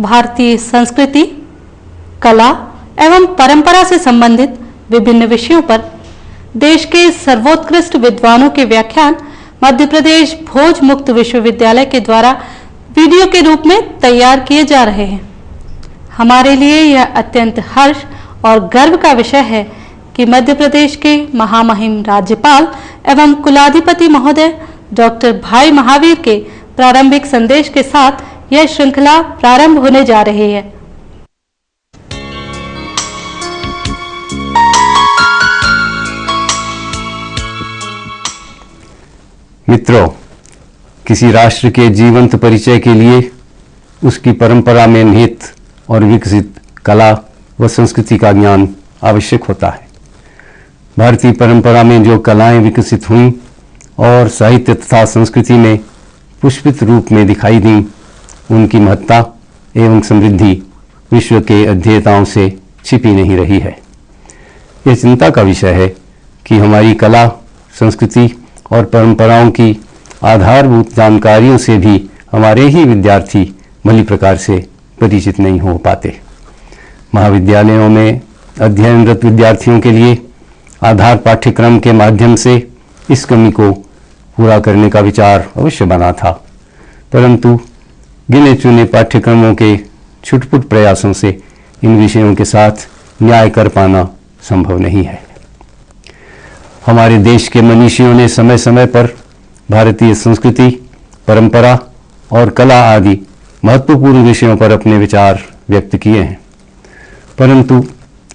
भारतीय संस्कृति, कला एवं परंपरा से संबंधित विभिन्न विषयों पर देश के सर्वोत्कृष्ट विद्वानों के व्याख्यान मध्य प्रदेश भोज मुक्त विश्वविद्यालय के द्वारा वीडियो के रूप में तैयार किए जा रहे हैं। हमारे लिए यह अत्यंत हर्ष और गर्व का विषय है कि मध्य प्रदेश के महामहिम राज्यपाल एवं कुलाधिपति महोदय डॉक्टर भाई महावीर के प्रारंभिक संदेश के साथ यह श्रृंखला प्रारंभ होने जा रही है। मित्रों, किसी राष्ट्र के जीवंत परिचय के लिए उसकी परंपरा में निहित और विकसित कला व संस्कृति का ज्ञान आवश्यक होता है। भारतीय परंपरा में जो कलाएं विकसित हुईं और साहित्य तथा संस्कृति में पुष्पित रूप में दिखाई दी, उनकी महत्ता एवं समृद्धि विश्व के अध्येताओं से छिपी नहीं रही है। यह चिंता का विषय है कि हमारी कला, संस्कृति और परंपराओं की आधारभूत जानकारियों से भी हमारे ही विद्यार्थी भली प्रकार से परिचित नहीं हो पाते। महाविद्यालयों में अध्ययनरत विद्यार्थियों के लिए आधार पाठ्यक्रम के माध्यम से इस कमी को पूरा करने का विचार अवश्य बना था, परंतु गिने चुने पाठ्यक्रमों के छुटपुट प्रयासों से इन विषयों के साथ न्याय कर पाना संभव नहीं है। हमारे देश के मनीषियों ने समय समय पर भारतीय संस्कृति, परंपरा और कला आदि महत्वपूर्ण विषयों पर अपने विचार व्यक्त किए हैं, परंतु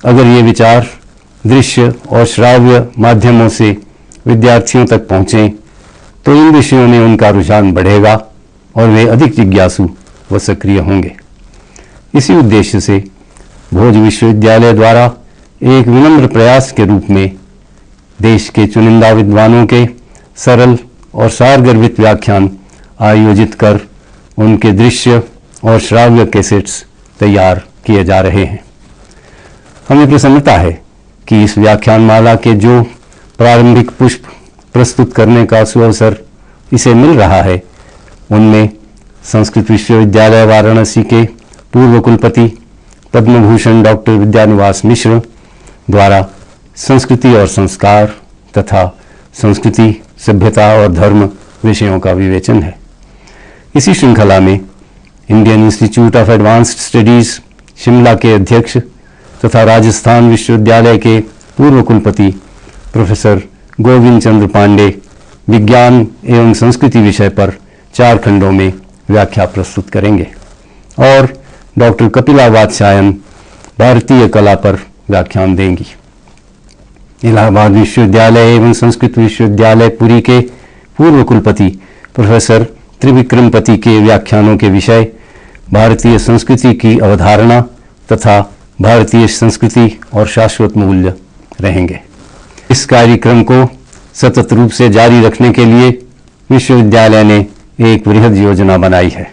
अगर ये विचार दृश्य और श्राव्य माध्यमों से विद्यार्थियों तक पहुँचें तो इन विषयों में उनका रुझान बढ़ेगा और वे अधिक जिज्ञासु व सक्रिय होंगे। इसी उद्देश्य से भोज विश्वविद्यालय द्वारा एक विनम्र प्रयास के रूप में देश के चुनिंदा विद्वानों के सरल और सारगर्भित व्याख्यान आयोजित कर उनके दृश्य और श्राव्य कैसेट्स तैयार किए जा रहे हैं। हमें प्रसन्नता है कि इस व्याख्यानमाला के जो प्रारंभिक पुष्प प्रस्तुत करने का सुअवसर इसे मिल रहा है, उनमें संस्कृत विश्वविद्यालय वाराणसी के पूर्व कुलपति पद्म भूषण डॉक्टर विद्यानिवास मिश्र द्वारा संस्कृति और संस्कार तथा संस्कृति, सभ्यता और धर्म विषयों का विवेचन है। इसी श्रृंखला में Indian institute of advanced studies Shimla के अध्यक्ष तथा राजस्थान विश्वविद्यालय के पूर्व कुलपति प्रोफेसर गोविंद चंद्र पांडे विज्ञान एवं संस्कृति विषय पर 4 खंडों में व्याख्या प्रस्तुत करेंगे और डॉक्टर कपिला वात्स्यायन भारतीय कला पर व्याख्यान देंगी। इलाहाबाद विश्वविद्यालय एवं संस्कृत विश्वविद्यालय पुरी के पूर्व कुलपति प्रोफेसर त्रिविक्रमपति के व्याख्यानों के विषय भारतीय संस्कृति की अवधारणा तथा भारतीय संस्कृति और शाश्वत मूल्य रहेंगे। इस कार्यक्रम को सतत रूप से जारी रखने के लिए विश्वविद्यालय ने एक वृहद योजना बनाई है,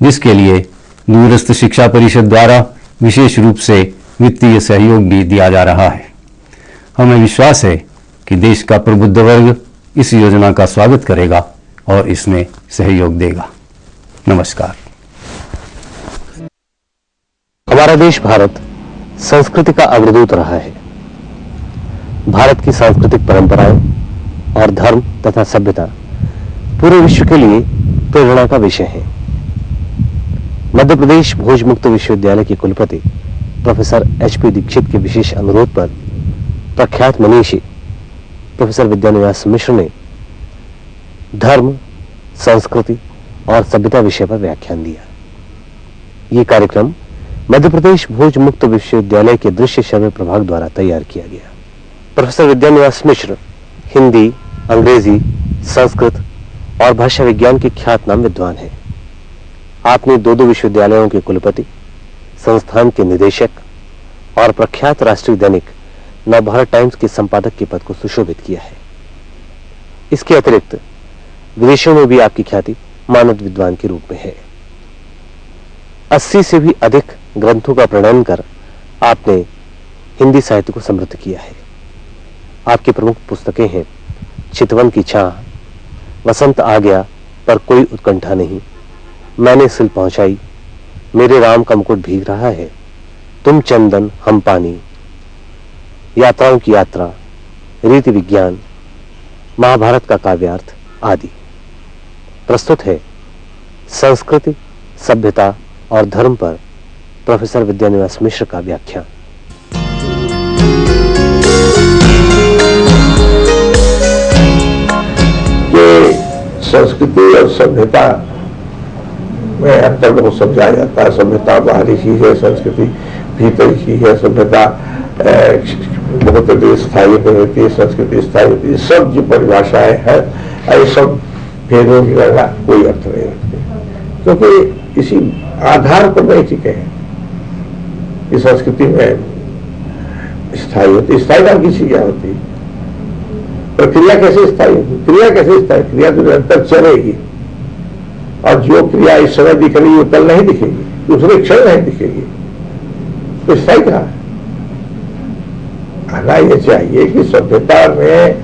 जिसके लिए दूरस्थ शिक्षा परिषद द्वारा विशेष रूप से वित्तीय सहयोग भी दिया जा रहा है। हमें विश्वास है कि देश का प्रबुद्ध वर्ग इस योजना का स्वागत करेगा और इसमें सहयोग देगा। नमस्कार। हमारा देश भारत संस्कृति का अग्रदूत रहा है। भारत की सांस्कृतिक परंपराएं और धर्म तथा सभ्यता पूरे विश्व के लिए प्रेरणा का विषय है। मध्य प्रदेश भोज मुक्त विश्वविद्यालय के कुलपति प्रोफेसर HP दीक्षित के विशेष अनुरोध पर प्रख्यात मनीषी प्रोफेसर विद्यानिवास मिश्र ने धर्म, संस्कृति और सभ्यता विषय पर व्याख्यान दिया। ये कार्यक्रम मध्य प्रदेश भोज मुक्त विश्वविद्यालय के दृश्य श्रव्य प्रभाग द्वारा तैयार किया गया। प्रोफेसर विद्यानिवास मिश्र हिंदी, अंग्रेजी, संस्कृत और भाषा विज्ञान के ख्यातनाम विद्वान हैं। आपने 2 विश्वविद्यालयों के कुलपति, संस्थान के निदेशक और प्रख्यात राष्ट्रीय दैनिक नवभारत टाइम्स के संपादक के पद को सुशोभित किया है। इसके अतिरिक्त विदेशों में भी आपकी ख्याति मानद विद्वान के रूप में है। 80 से भी अधिक ग्रंथों का प्रणयन कर आपने हिंदी साहित्य को समृद्ध किया है। आपकी प्रमुख पुस्तकें हैं चितवन की छाह, वसंत आ गया पर कोई उत्कंठा नहीं, मैंने सिल पहुंचाई, मेरे राम का मुकुट भीग रहा है, तुम चंदन हम पानी, यात्राओं की यात्रा, रीति विज्ञान, महाभारत का काव्यार्थ आदि। प्रस्तुत है संस्कृति, सभ्यता और धर्म पर प्रोफेसर विद्यानिवास मिश्र का व्याख्यान। ये संस्कृति और सभ्यता में अंतर बहुत समझाया जाता है। सभ्यता बाहरी चीज है, संस्कृति भीतरी चीज है। सभ्यता बहुत देर स्थायी नहीं होती है, संस्कृति स्थायी होती है। सब जो परिभाषाएं हैं, ये सब भेदों की गणना कोई अर्थ नहीं रखती, क्योंकि इसी आधार पर नहीं टिके हैं। इस संस्कृति में स्थायी होती, स्थायी नाम की चीज क्या होती है? प्रक्रिया कैसे स्थायी होगी? क्रिया कैसे स्थायी? क्रिया तो निरंतर चलेगी, और जो क्रिया इस समय दिख रही है वो कल नहीं दिखेगी, दूसरे क्षण नहीं दिखेगी, तो स्थायी कहाँ है? आना ये चाहिए कि सभ्यता में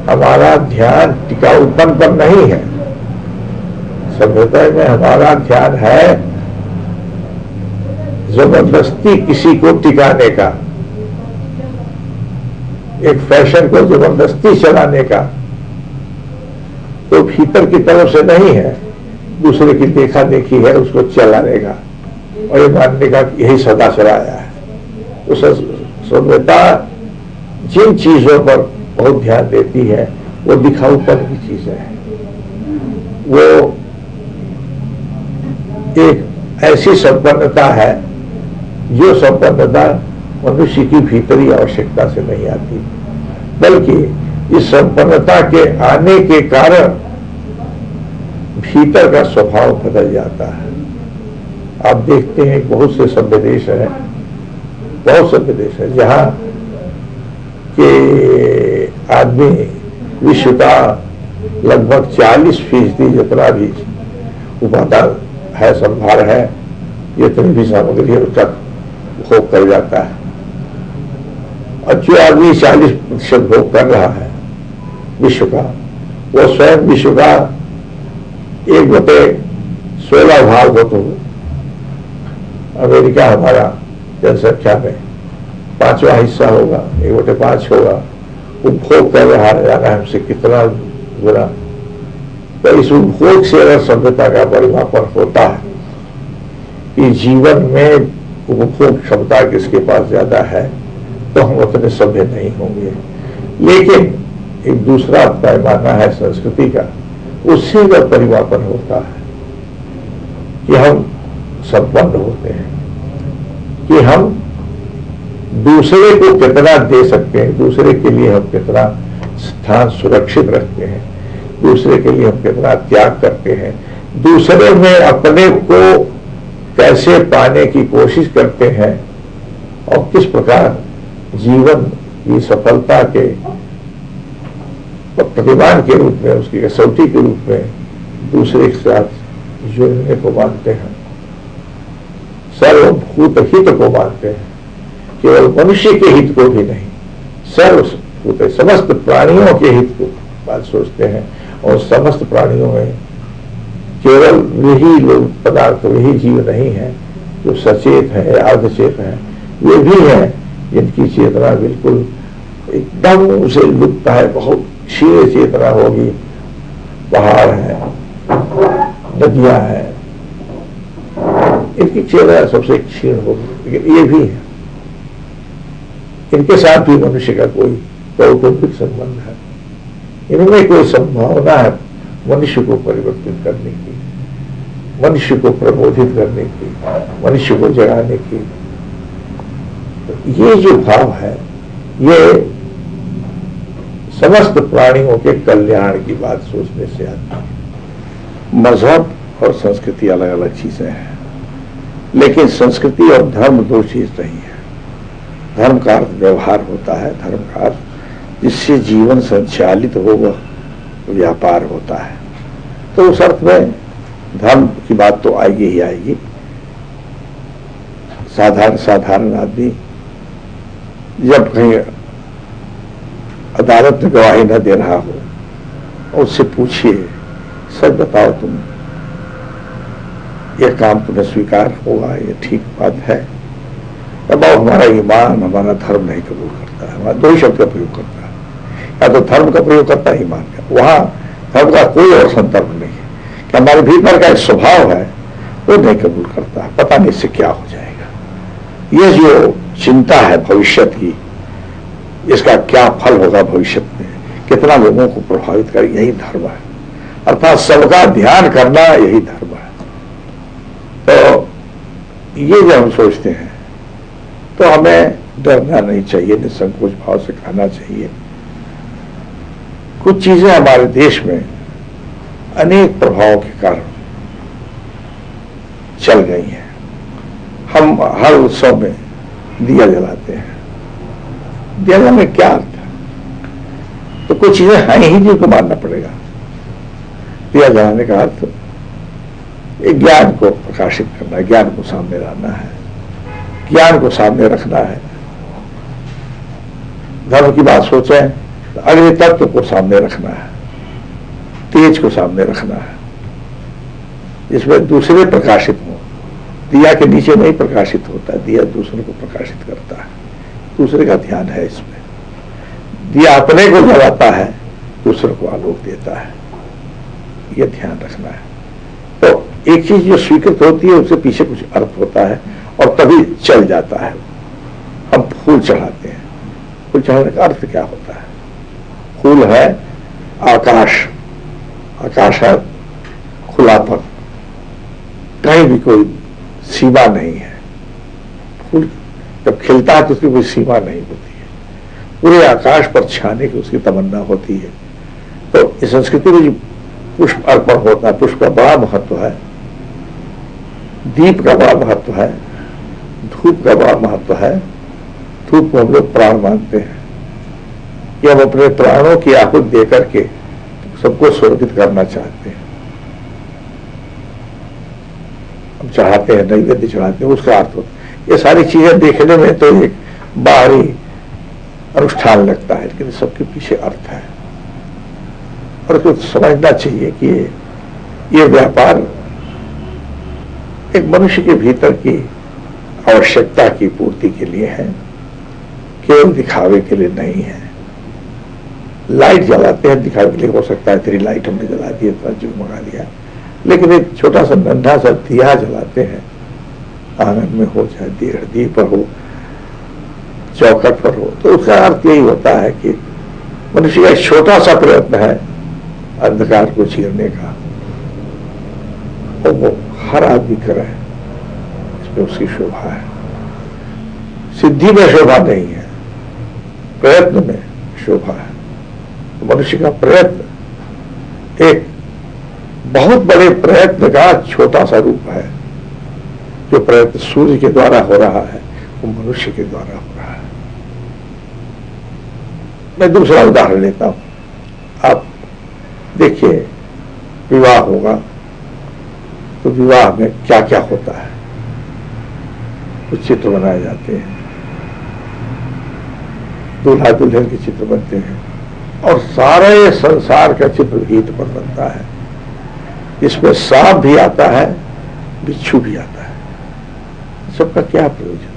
हमारा ध्यान टिकाऊपन पर नहीं है। सभ्यता में हमारा ध्यान है जबरदस्ती किसी को टिकाने का, एक फैशन को जबरदस्ती चलाने का। तो भीतर की तरफ से नहीं है, दूसरे की देखा देखी है, उसको चलाने का और ये मानने का कि यही सदा चलाया है। तो सभ्यता जिन चीजों पर बहुत ध्यान देती है वो दिखाऊपन की चीजें हैं। वो एक ऐसी संपन्नता है जो संपन्नता मनुष्य की भीतरी आवश्यकता से नहीं आती, बल्कि इस संपन्नता के आने के कारण भीतर का स्वभाव बदल जाता है। आप देखते हैं बहुत से सभ्य देश हैं, बहुत सभ्य देश है जहां के आदमी विश्व का लगभग 40% जितना भी उपादान है, संभार है, जितनी भी सामग्री है उसका भोग कर जाता है। और जो आदमी 40% भोग कर रहा है विश्व का, वो स्वयं विश्व का 1/16 भाग हो। तो अमेरिका हमारा जनसंख्या में 5वां हिस्सा होगा, 1/5 होगा। वो भोग कर रहा है, जाना हमसे कितना बुरा। तो इस उपभोग से अगर सभ्यता का परिमापन होता है कि जीवन में उपभोग क्षमता किसके पास ज्यादा है, तो हम उतने सभ्य नहीं होंगे। लेकिन एक दूसरा पैमाना है संस्कृति का, उससे जब परिमापन होता है कि हम संपन्न होते हैं, कि हम दूसरे को कितना दे सकते हैं, दूसरे के लिए हम कितना स्थान सुरक्षित रखते हैं, दूसरे के लिए हम कितना त्याग करते हैं, दूसरे में अपने को कैसे पाने की कोशिश करते हैं, और किस प्रकार जीवन की सफलता के प्रतिमान के रूप में, उसकी कसौटी के रूप में दूसरे के साथ जुड़ने को मानते हैं, सर्वभूत हित को मानते हैं। केवल मनुष्य के हित को भी नहीं, सर्वभूत समस्त प्राणियों के हित को बात सोचते हैं। और समस्त प्राणियों में केवल वही लोग पदार्थ, वही जीव नहीं है जो सचेत है, अर्धचेत है। वे भी हैं जिनकी चेतना बिल्कुल एकदम से लुप्त है, बहुत क्षीण चेतना होगी। पहाड़ है, नदियां हैं, इनकी चेतना सबसे क्षीण होगी, लेकिन ये भी है। इनके साथ भी मनुष्य का कोई कौटुंबिक संबंध है, इनमें कोई संभावना है मनुष्य को परिवर्तित करने की, मनुष्य को प्रबोधित करने की, मनुष्य को जगाने की। ये जो भाव है, ये समस्त प्राणियों के कल्याण की बात सोचने से आती है। मजहब और संस्कृति अलग अलग चीजें हैं, लेकिन संस्कृति और धर्म दो चीज नहीं है। धर्म का अर्थ व्यवहार होता है, धर्म का अर्थ जिससे जीवन संचालित हो, वह व्यापार होता है। तो उस अर्थ में धर्म की बात तो आएगी ही आएगी। साधारण आदमी जब कहीं अदालत में गवाही न दे रहा हो, उससे पूछिए, सच बताओ तुम ये काम तुम्हें स्वीकार होगा, ये ठीक बात है। तब हमारा ईमान, हमारा धर्म नहीं कबूल करता है। हमारा दो ही शब्द का प्रयोग करता है, या तो धर्म का प्रयोग करता है, ईमान का। वहां धर्म का कोई और संदर्भ नहीं है कि हमारे भीतर का एक स्वभाव है वो नहीं कबूल करता, पता नहीं इससे क्या हो जाएगा। ये जो चिंता है भविष्य की, इसका क्या फल होगा भविष्य में, कितना लोगों को प्रभावित कर, यही धर्म है। अर्थात सबका ध्यान करना यही धर्म है। तो ये जब हम सोचते हैं तो हमें डरना नहीं चाहिए, निसंकोच भाव से कहना चाहिए। कुछ चीजें हमारे देश में अनेक प्रभावों के कारण चल गई हैं। हम हर उत्सव में दिया जलाते हैं। दिया जलाने में क्या अर्थ है? तो कुछ चीजें हैं ही जिनको मानना पड़ेगा। दिया जलाने का अर्थ एक ज्ञान को प्रकाशित करना है, ज्ञान को सामने लाना है, ज्ञान को सामने रखना है। धर्म की बात सोचें तो अग्नि तत्व को सामने रखना है, तेज को सामने रखना है, जिसमें दूसरे प्रकाशित हो। दिया के नीचे नहीं प्रकाशित होता, दिया दूसरे को प्रकाशित करता है, दूसरे का ध्यान है इसमें। दिया अपने को जलाता है, दूसरे को आलोक देता है, यह ध्यान रखना है। तो एक चीज जो स्वीकृत होती है उसके पीछे कुछ अर्थ होता है और तभी चल जाता है। हम फूल चढ़ाते हैं, फूल चढ़ाने का अर्थ क्या होता है? फूल है आकाश, आकाश है खुलापन, कहीं भी कोई सीमा नहीं है। फूल जब खिलता है तो उसकी कोई सीमा नहीं होती है, पूरे आकाश पर छाने की उसकी तमन्ना होती है। तो इस संस्कृति में जो पुष्प अर्पण होता है, पुष्प का बड़ा महत्व है, दीप का बड़ा महत्व है, धूप का बड़ा महत्व है। धूप को हम लोग प्राण मानते हैं कि हम अपने प्राणों की आहुति देकर के सबको स्वर्गित करना चाहते हैं। हम चाहते हैं, नैवेद्य चढ़ाते हैं, उसका अर्थ होता है। ये सारी चीजें देखने में तो एक बाहरी अनुष्ठान लगता है, लेकिन सबके पीछे अर्थ है और उसको समझना चाहिए कि ये व्यापार एक मनुष्य के भीतर की आवश्यकता की पूर्ति के लिए है, केवल दिखावे के लिए नहीं है। लाइट जलाते हैं दिखावे के लिए, हो सकता है तेरी लाइट हमने जला दी, इतना जगमगा दिया, लेकिन एक छोटा सा नन्हा सा दिया जलाते हैं, आंगन में हो, चाहे दीप पर हो, चौखट पर हो, तो उसका अर्थ यही होता है कि मनुष्य का एक छोटा सा प्रयत्न है अंधकार को चीरने का, और वो हर आदमी करे, इसमें उसकी शोभा है। सिद्धि में शोभा नहीं है, प्रयत्न में शोभा है। तो मनुष्य का प्रयत्न एक बहुत बड़े प्रयत्न का छोटा सा रूप है। जो प्रयत्न सूर्य के द्वारा हो रहा है वो मनुष्य के द्वारा हो रहा है। मैं दूसरा उदाहरण लेता हूं। आप देखिए, विवाह होगा तो विवाह में क्या क्या होता है, कुछ चित्र बनाए जाते हैं, दूल्हा दुल्हन के चित्र बनते हैं, और सारे संसार का चित्र गीत पर बनता है, इसमें सांप भी आता है, बिच्छू भी आता है। सबका क्या प्रयोजन?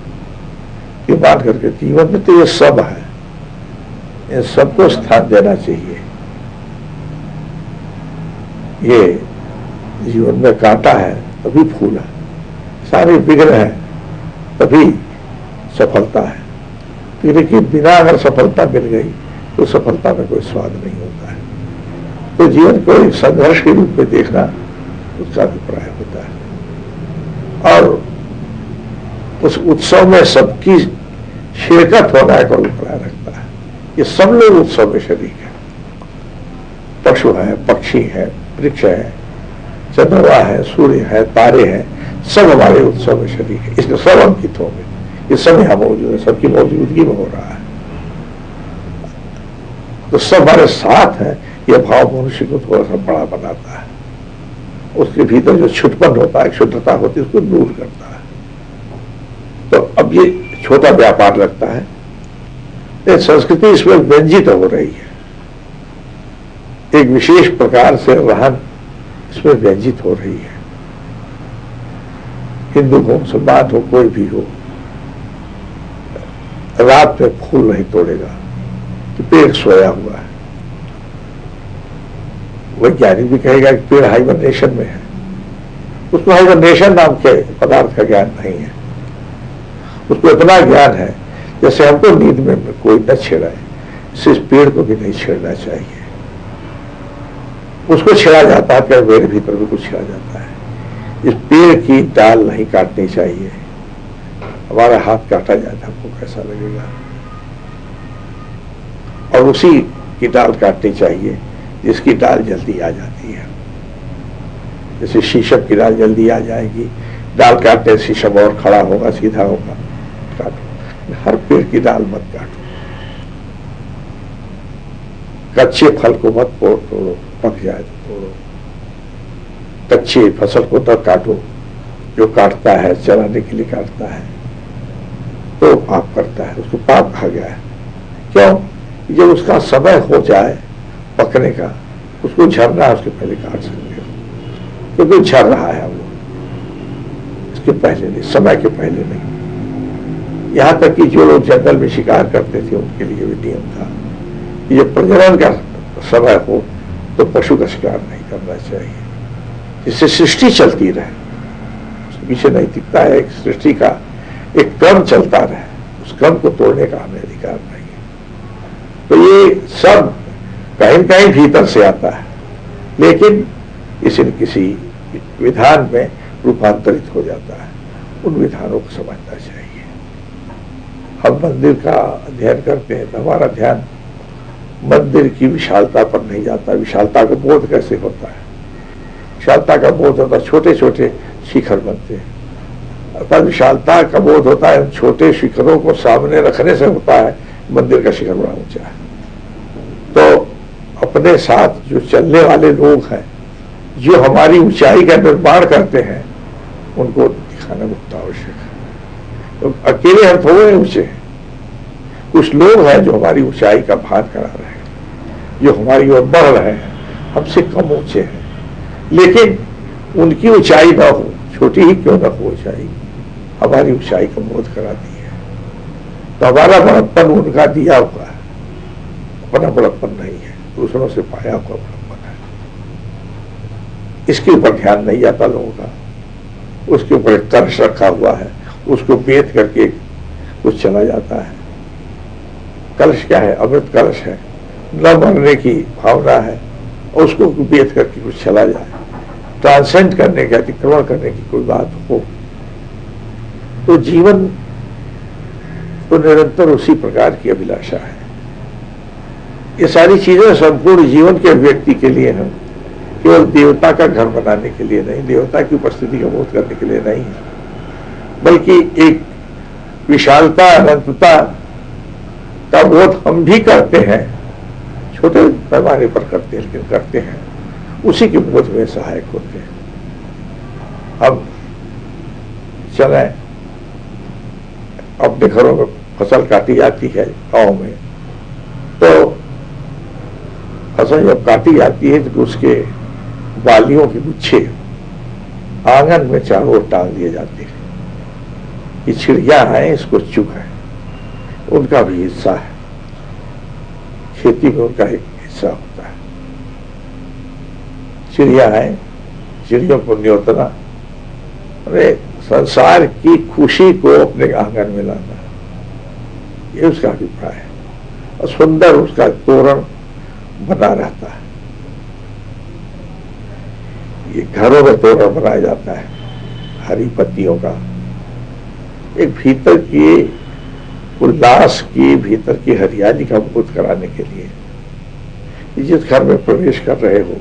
ये बात करके जीवन में तो ये सब है, इन सबको स्थान देना चाहिए। ये जीवन में कांटा है तभी फूल है, सारे विघ्न है तभी सफलता है। लेकिन बिना अगर सफलता मिल गई तो सफलता में कोई स्वाद नहीं होता है। तो जीवन को एक संघर्ष के रूप में देखना उसका अभिप्राय होता है, और उस उत्सव में सबकी शिरकत होना का अभिप्राय रखता है। ये सब लोग उत्सव में शरीक है, पशु है, पक्षी है, वृक्ष है, चंद्रमा है, सूर्य है, तारे हैं, सब हमारे उत्सव में शरीक है। इसमें सब अंकित होंगे, ये सब यहाँ मौजूद है, सबकी मौजूदगी में हो रहा है, तो सब हमारे साथ है। यह भाव मनुष्य को थोड़ा सा बड़ा बनाता है, उसके भीतर जो छुटपन होता है, शुद्धता होती है, उसको दूर करता है। तो अब ये छोटा व्यापार लगता है, ये संस्कृति इसमें व्यंजित हो रही है, एक विशेष प्रकार से रहन इसमें व्यंजित हो रही है। हिंदू हो, मुसलमान हो, कोई भी हो, रात में फूल नहीं तोड़ेगा कि पेड़ सोया हुआ है। वैज्ञानिक भी कहेगा कि पेड़ हाइबरनेशन में है। उसको हाइबरनेशन नाम के पदार्थ का ज्ञान नहीं है। उसको इतना ज्ञान है जैसे हमको नींद में कोई न छेड़ाए, इस पेड़ को भी नहीं छेड़ना चाहिए। उसको छेड़ा जाता है, क्या मेरे भीतर भी कुछ छेड़ा जाता है। इस पेड़ की डाल नहीं काटनी चाहिए। हमारा हाथ काटा जाए तो हमको कैसा लगेगा, और उसी की डाल काटनी चाहिए जिसकी डाल जल्दी आ जाती है। जैसे शीशम की डाल जल्दी आ जाएगी, डाल काटने से शीशम और खड़ा होगा, सीधा होगा, काटो। हर पेड़ की डाल मत काटो। कच्चे फल को मत तोड़ो, पक जाए तो तोड़ो। कच्चे फसल को न काटो। जो काटता है चलाने के लिए काटता है तो पाप करता है, उसको पाप कहा गया है। क्यों? जब उसका समय हो जाए पकने का, उसको झरना है, उसके पहले काट सकते हो, क्योंकि झर रहा है वो, इसके पहले नहीं, समय के पहले नहीं। यहां तक कि जो लोग जंगल में शिकार करते थे उनके लिए भी नियम था कि जब प्रजनन का समय हो तो पशु का शिकार नहीं करना चाहिए, जिससे सृष्टि चलती रहे। उसके पीछे नैतिकता है, एक सृष्टि का एक क्रम चलता रहे, उस क्रम को तोड़ने का हमें अधिकार नहीं है। तो ये सब कहीं कहीं भीतर से आता है, लेकिन इसे किसी विधान में रूपांतरित हो जाता है। उन विधानों को समझना चाहिए। हम मंदिर का अध्ययन करते हैं तो हमारा ध्यान मंदिर की विशालता पर नहीं जाता। विशालता का बोध कैसे होता है? विशालता का बोध होता है, छोटे छोटे शिखर बनते हैं। अर्थात विशालता का बोध होता है छोटे शिखरों को सामने रखने से होता है। मंदिर का शिखर बड़ा ऊंचा है, तो अपने साथ जो चलने वाले लोग हैं, जो हमारी ऊंचाई का निर्माण करते हैं, उनको दिखाना बहुत आवश्यक है। तो अकेले हम थोड़े ऊंचे हैं, कुछ लोग हैं जो हमारी ऊंचाई का भान करा रहे हैं, जो हमारी ओर बढ़ रहे हैं, हमसे कम ऊंचे हैं, लेकिन उनकी ऊंचाई ना हो, छोटी ही क्यों ना हो ऊंचाई, हमारी ऊंचाई का बोध कराती है। तो हमारा बड़प्पन उनका दिया हुआ है, अपना बड़प्पन नहीं है, दूसरों से पाया हुआ बड़प्पन है। इसके ऊपर ध्यान नहीं जाता लोगों का। उसके ऊपर एक कलश रखा हुआ है, उसको बेच करके कुछ चला जाता है। कलश क्या है? अमृत कलश है, न मरने की भावना है, और उसको बेच करके कुछ चला जाए। ट्रांसेंड करने का, अतिक्रमण करने की कोई बात हो तो जीवन तो निरंतर उसी प्रकार की अभिलाषा है। ये सारी चीजें संपूर्ण जीवन के व्यक्ति के लिए हैं, केवल देवता का घर बनाने के लिए नहीं, देवता की उपस्थिति का बोध करने के लिए नहीं है, बल्कि एक विशालता, अनंतता का बोध हम भी करते हैं, छोटे पैमाने पर करते हैं, लेकिन करते हैं, उसी के बोध में सहायक होते हैं। अब चले अपने घरों में फसल काटी जाती है गांव में, तो फसल जब काटी जाती है तो उसके बालियों के गुच्छे आंगन में चारों ओर टांग दिए जाते हैं। ये चिड़िया है, इसको चुग है, उनका भी हिस्सा है, खेती में उनका एक हिस्सा होता है। चिड़िया है, चिड़ियों को न्योतना, अरे संसार की खुशी को अपने आंगन में लाना, ये उसका अभिप्राय है। और सुंदर उसका तोरण बना रहता है। ये घरों में तोरण बनाया जाता है हरी पत्तियों का, एक भीतर की उल्लास की, भीतर की हरियाली का बोध कराने के लिए। जिस घर में प्रवेश कर रहे हो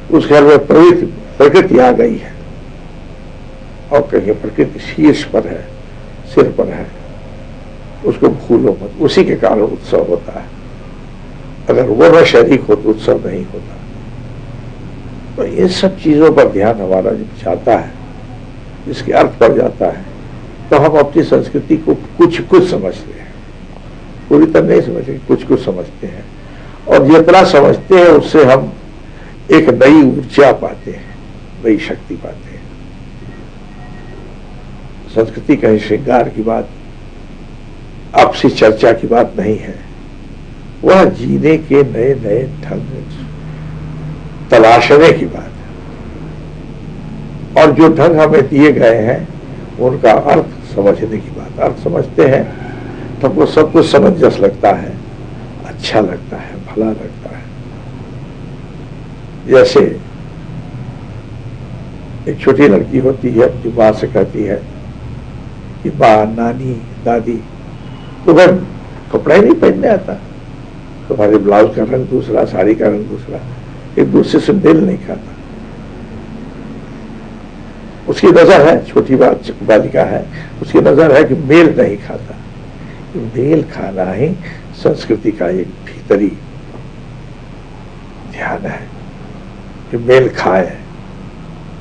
उस घर में प्रकृति आ गई है, और कहीं प्रकृति शीर्ष पर है, सिर पर है, उसको भूलो मत। उसी के कारण उत्सव होता है। अगर वो न शरीक हो तो उत्सव नहीं होता। तो ये सब चीजों पर ध्यान हमारा जब जाता है, इसके अर्थ पर जाता है, तो हम अपनी संस्कृति को कुछ कुछ समझते हैं, पूरी तरह नहीं समझते, कुछ कुछ समझते हैं। और जितना समझते हैं उससे हम एक नई ऊर्जा पाते हैं, नई शक्ति पाते हैं। संस्कृति का ही श्रृंगार की बात, आपसी चर्चा की बात नहीं है। वह जीने के नए नए ढंग तलाशने की बात है, और जो ढंग हमें दिए गए हैं उनका अर्थ समझने की बात। अर्थ समझते हैं तो हमको सब कुछ समंजस लगता है, अच्छा लगता है, भला लगता है। जैसे एक छोटी लड़की होती है जो माँ से कहती है कि माँ, नानी, दादी, तुम्हें कपड़ा ही नहीं पहनने आता, तुम्हारे ब्लाउज का रंग दूसरा, साड़ी का रंग दूसरा, एक दूसरे से मेल नहीं खाता। उसकी नजर है, छोटी बालिका है, उसकी नजर है कि मेल नहीं खाता। मेल खाना ही संस्कृति का एक भीतरी ध्यान है कि मेल खाए,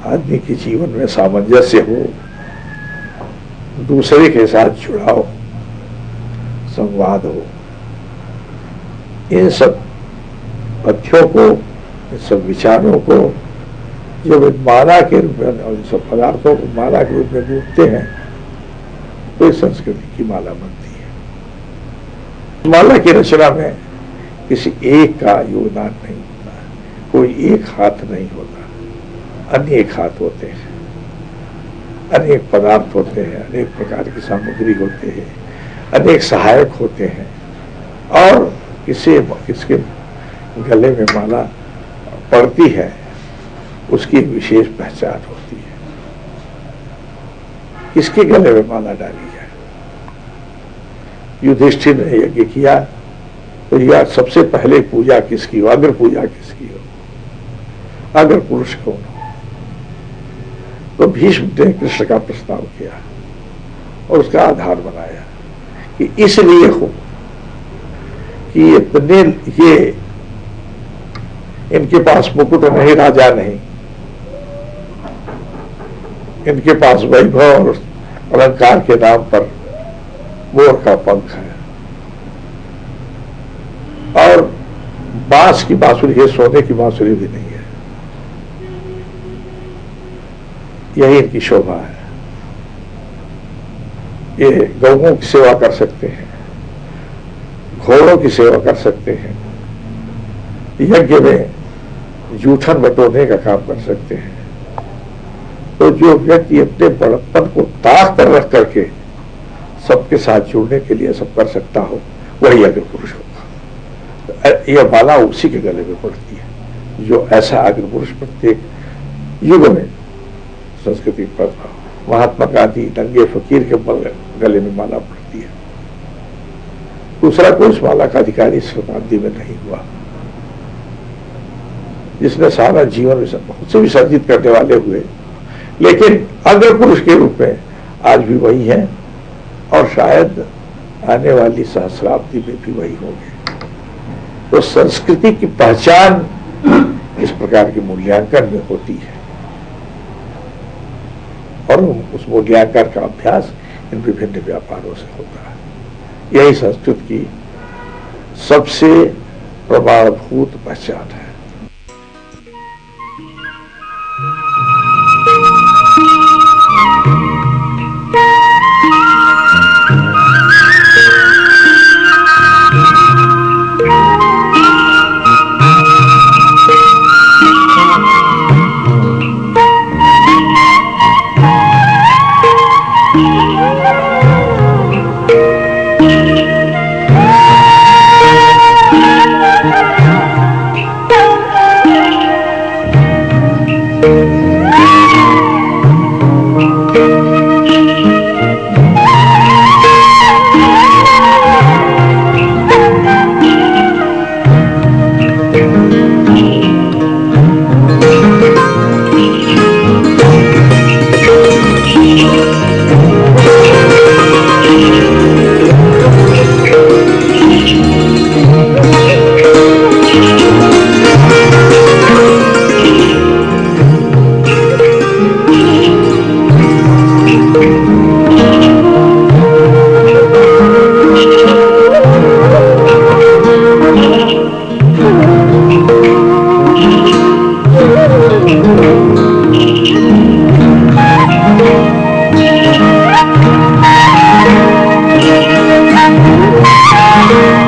आदमी के जीवन में सामंजस्य हो, दूसरे के साथ जुड़ाव, संवाद हो। इन सब तथ्यों को, इन सब विचारों को जब माला के रूप में और इन सब पदार्थों को माला के रूप में गूंथते हैं तो इस संस्कृति की माला बनती है। माला की रचना में किसी एक का योगदान नहीं होता, कोई एक हाथ नहीं होता, अनेक हाथ होते हैं, अनेक पदार्थ होते हैं, अनेक प्रकार की सामग्री होते हैं, अनेक सहायक होते हैं, और किसके गले में माला पड़ती है उसकी एक विशेष पहचान होती है। किसके गले में माला डाली जाए? युधिष्ठिर ने यज्ञ किया तो यह सबसे पहले पूजा किसकी हो? अग्र पूजा किसकी हो? अग्र पुरुष कौन हो? तो भीष्म ने कृष्ण का प्रस्ताव किया और उसका आधार बनाया कि इसलिए हो कि ये इनके पास मुकुट नहीं, राजा नहीं, इनके पास वैभव और अलंकार के नाम पर मोर का पंख है, और बांस की बांसुरी है, सोने की बांसुरी भी नहीं है। यही इनकी शोभा है। ये गौओं की सेवा कर सकते हैं, घोड़ों की सेवा कर सकते हैं, यज्ञ में जूठन बटोरने का काम कर सकते हैं। तो जो व्यक्ति अपने बड़प्पन को ताक पर रख करके सबके साथ जुड़ने के लिए सब कर सकता हो, वही अग्र पुरुष होगा। यह माला उसी के गले में पड़ती है जो ऐसा अग्र पुरुष प्रत्येक युग में संस्कृति पर। महात्मा गांधी नंगे फकीर के गले में माला पड़ती है। दूसरा कोई उस माला का अधिकारी शताब्दी में नहीं हुआ, जिसने सारा जीवन बहुत से विसर्जित करने वाले हुए, लेकिन अग्र पुरुष के रूप में आज भी वही है, और शायद आने वाली सहस्राब्दी में भी वही होंगे। तो संस्कृति की पहचान इस प्रकार के मूल्यांकन में होती है, और उस मूल्यांकन का अभ्यास इन विभिन्न व्यापारों से होता है। यही संस्कृत की सबसे प्रमाणभूत पहचान है। है।